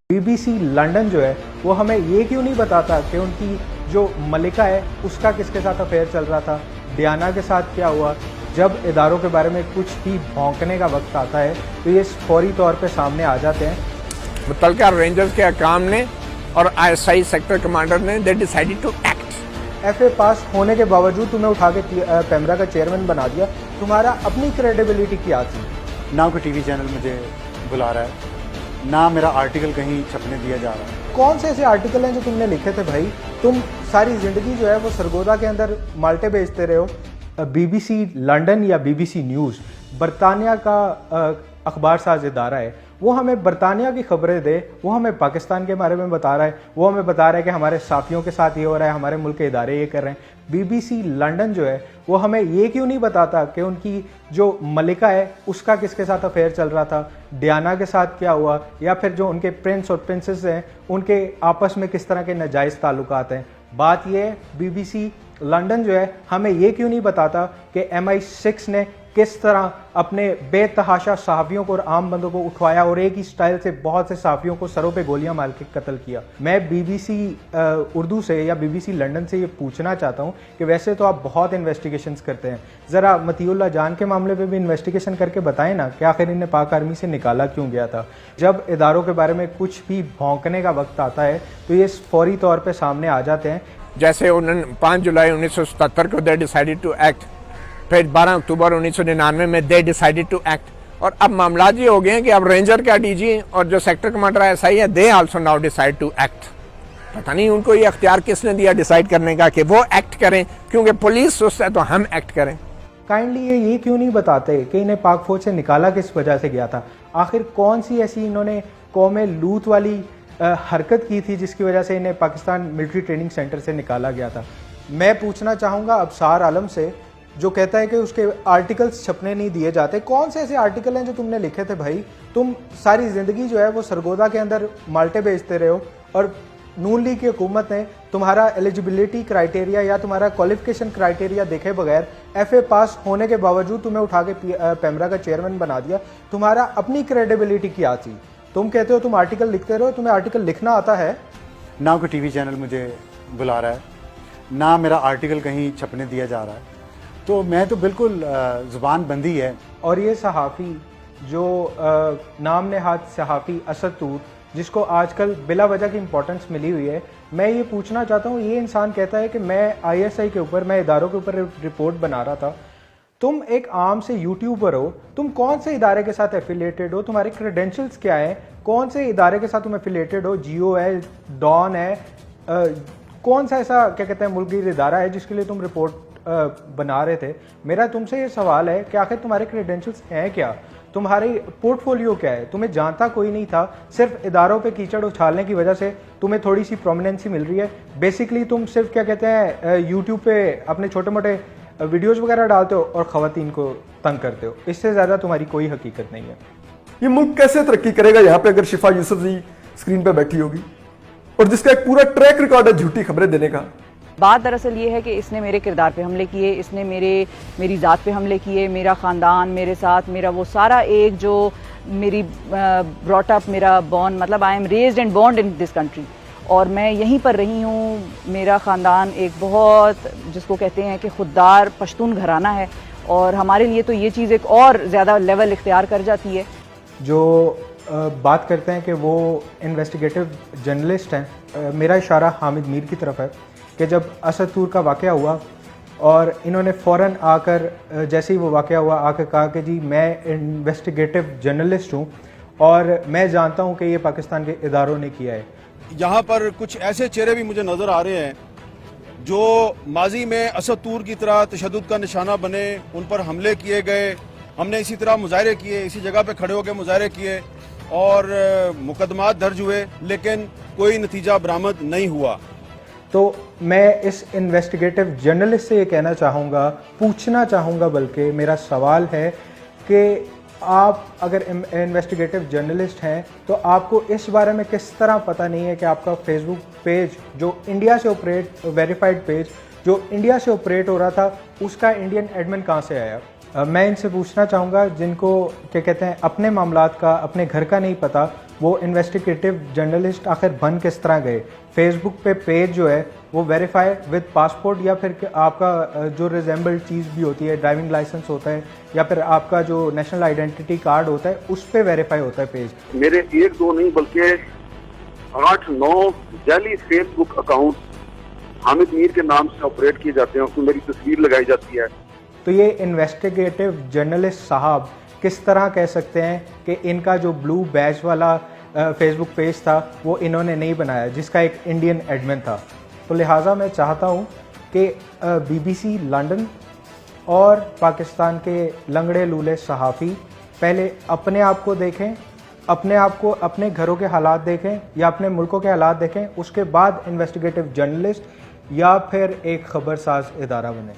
BBC London जो है वो हमें ये क्यों नहीं बताता कि उनकी जो मलिका है उसका किसके साथ अफेयर चल रहा था, डियाना के साथ क्या हुआ। जब इदारों के बारे में कुछ भी भौंकने का वक्त आता है तो ये फौरी तौर पे सामने आ जाते हैं। मुतलका रेंजर्स के हकाम ने और आईएसआई सेक्टर कमांडर ने they decided to act. FA पास होने के बावजूद तुम्हें उठा के पेमरा का चेयरमैन बना दिया। तुम्हारा अपनी क्रेडिबिलिटी क्या थी? ना कोई टीवी चैनल मुझे बुला रहा है, ना मेरा आर्टिकल कहीं छपने दिया जा रहा है। कौन से ऐसे आर्टिकल हैं जो तुमने लिखे थे भाई? तुम सारी ज़िंदगी जो है वो सरगोदा के अंदर माल्टे बेचते रहे हो। बीबीसी लंदन या बीबीसी न्यूज़ बरतानिया का अखबार साज इदारा है। वो हमें बरतानिया की खबरें दे, वो हमें पाकिस्तान के बारे में बता रहा है, वो हमें बता रहा है कि हमारे साथियों के साथ ये हो रहा है, हमारे मुल्क के इदारे ये कर रहे हैं। बीबीसी लंदन जो है वो हमें ये क्यों नहीं बताता कि उनकी जो मलिका है उसका किसके साथ अफेयर चल रहा था, डियाना के साथ क्या हुआ, या फिर जो उनके प्रिंस और प्रिंसेस हैं उनके आपस में किस तरह के नाजायज़ ताल्लुकात हैं। बात यह है बीबीसी लंदन जो है हमें ये क्यों नहीं बताता कि MI6 ने किस तरह अपने बेतहाशा सहाफ़ियों को और आम बंदों को उठवाया और एक ही स्टाइल से बहुत से सहाफ़ियों को सरों पे गोलियां मार के कत्ल किया। मैं बीबीसी उर्दू से या बीबीसी लंदन से ये पूछना चाहता हूँ कि वैसे तो आप बहुत इन्वेस्टिगेशंस करते हैं, ज़रा मतीउल्लाह जान के मामले पे भी इन्वेस्टिगेशन करके बताएं ना कि आखिर इन्हें पाक आर्मी से निकाला क्यों गया था। जब इदारों के बारे में कुछ भी भौंकने का वक्त आता है तो ये फौरी तौर पर सामने आ जाते हैं। जैसे 5 जुलाई 1977 को दे डिसाइडेड टू एक्ट, फिर 12 अक्टूबर 1999 में दे डिसाइडेड टू एक्ट, और अब मामला ये हो गए हैं कि अब रेंजर का डीजी और जो सेक्टर कमांडर ISI है they also now decide to act. पता नहीं उनको ये अख्तियार किसने दिया डिसाइड करने का कि वो एक्ट करें, क्योंकि पुलिस सोचता है तो हम एक्ट करें। काइंडली ये क्यों नहीं बताते कि इन्हें पाक फौज से निकाला किस वजह से गया था? आखिर कौन सी ऐसी इन्होंने कौमे लूत वाली हरकत की थी जिसकी वजह से इन्हें पाकिस्तान मिलिट्री ट्रेनिंग सेंटर से निकाला गया था? मैं पूछना चाहूँगा अबसार आलम से, जो कहता है कि उसके आर्टिकल्स छपने नहीं दिए जाते। कौन से ऐसे आर्टिकल हैं जो तुमने लिखे थे भाई? तुम सारी ज़िंदगी जो है वो सरगोदा के अंदर माल्टे बेचते रहे हो और नून लीग की हुकूमत ने तुम्हारा एलिजिबिलिटी क्राइटेरिया या तुम्हारा क्वालिफिकेशन क्राइटेरिया देखे बगैर एफए पास होने के बावजूद तुम्हें उठा के पेमरा का चेयरमैन बना दिया। तुम्हारा अपनी क्रेडिबिलिटी क्या थी? तुम कहते हो तुम आर्टिकल लिखते रहो, तुम्हें आर्टिकल लिखना आता है? ना कोई टीवी चैनल मुझे बुला रहा है, ना मेरा आर्टिकल कहीं छपने दिया जा रहा है, तो मैं तो बिल्कुल ज़ुबान बंदी है। और ये सहाफ़ी जो नाम नेहाद सहाफ़ी असद तूर, जिसको आजकल बिला वजह की इंपॉर्टेंस मिली हुई है, मैं ये पूछना चाहता हूँ, ये इंसान कहता है कि मैं ISI के ऊपर, मैं इदारों के ऊपर रिपोर्ट बना रहा था। तुम एक आम से यूट्यूबर हो, तुम कौन से इदारे के साथ एफिलिएटेड हो? तुम्हारे क्रेडेंशियल्स क्या हैं? कौन से इदारे के साथ तुम एफिलिएटेड हो? जियो है, डॉन है, कौन सा ऐसा क्या कहते हैं मुल्की इदारा है जिसके लिए तुम रिपोर्ट बना रहे थे? मेरा तुमसे ये सवाल है कि आखिर तुम्हारे क्रेडेंशियल्स हैं क्या? तुम्हारी पोर्टफोलियो क्या है? तुम्हें जानता कोई नहीं था, सिर्फ इदारों पे कीचड़ उछालने की वजह से तुम्हें थोड़ी सी प्रोमिनेंसी मिल रही है। बेसिकली तुम सिर्फ क्या कहते हैं यूट्यूब पे अपने छोटे मोटे वीडियोस वगैरह डालते हो और ख़वातीन को तंग करते हो। इससे ज़्यादा तुम्हारी कोई हकीकत नहीं है। ये मुल्क कैसे तरक्की करेगा यहाँ पे अगर शिफा यूसुफजई स्क्रीन पे बैठी होगी और जिसका एक पूरा ट्रैक रिकॉर्ड है झूठी खबरें देने का। बात दरअसल ये है कि इसने मेरे किरदार पे हमले किए, इसने मेरी ज़ात पे हमले किए, मेरा ख़ानदान मेरे साथ, मेरा वो सारा एक जो मेरी ब्रॉट अप, मेरा बॉर्न, मतलब I am raised and born in this country, और मैं यहीं पर रही हूँ। मेरा ख़ानदान एक बहुत, जिसको कहते हैं कि खुददार पश्तून घराना है, और हमारे लिए तो ये चीज़ एक और ज़्यादा लेवल इख्तियार कर जाती है। जो बात करते हैं कि वो इन्वेस्टिगेटिव जर्नलिस्ट हैं, मेरा इशारा हामिद मीर की तरफ है कि जब असद तूर का वाक़या हुआ और इन्होंने फ़ौरन आकर, जैसे ही वो वाक़या हुआ, आकर कहा कि जी मैं इन्वेस्टिगेटिव जर्नलिस्ट हूँ और मैं जानता हूँ कि ये पाकिस्तान के इदारों ने किया है। यहाँ पर कुछ ऐसे चेहरे भी मुझे नज़र आ रहे हैं जो माजी में असद तूर की तरह तशद्दुद का निशाना बने, उन पर हमले किए गए, हमने इसी तरह मुजाहरे किए, इसी जगह पे खड़े होकर मुजाहरे किए और मुकदमात दर्ज हुए, लेकिन कोई नतीजा बरामद नहीं हुआ। तो मैं इस इन्वेस्टिगेटिव जर्नलिस्ट से ये कहना चाहूँगा, पूछना चाहूँगा, बल्कि मेरा सवाल है कि आप अगर इन्वेस्टिगेटिव जर्नलिस्ट हैं तो आपको इस बारे में किस तरह पता नहीं है कि आपका फेसबुक पेज जो इंडिया से ऑपरेट, वेरीफाइड पेज जो इंडिया से ऑपरेट हो रहा था, उसका इंडियन एडमिन कहाँ से आया? मैं इनसे पूछना चाहूँगा जिनको क्या कहते हैं अपने मामलात का अपने घर का नहीं पता, वो इन्वेस्टिगेटिव जर्नलिस्ट आखिर बन किस तरह गए? फेसबुक पे पेज जो है वो वेरीफाई विद पासपोर्ट, या फिर आपका जो रिजेंबल्ड चीज़ भी होती है, ड्राइविंग लाइसेंस होता है या फिर आपका जो नेशनल आइडेंटिटी कार्ड होता है, उस पे वेरीफाई होता है पेज? मेरे 1-2 नहीं बल्कि 8-9 जाली फेसबुक अकाउंट हामिद मीर के नाम से ऑपरेट किए जाते हैं, उसमें मेरी तस्वीर लगाई जाती है। तो ये इन्वेस्टिगेटिव जर्नलिस्ट साहब किस तरह कह सकते हैं कि इनका जो ब्लू बैच वाला फेसबुक पेज था वो इन्होंने नहीं बनाया, जिसका एक इंडियन एडमिन था? तो लिहाजा मैं चाहता हूँ कि BBC लंदन और पाकिस्तान के लंगड़े लूले सहाफ़ी पहले अपने आप को देखें, अपने आप को अपने घरों के हालात देखें या अपने मुल्कों के हालात देखें, उसके बाद इन्वेस्टिगेटिव जर्नलिस्ट या फिर एक खबरसाज इदारा बने।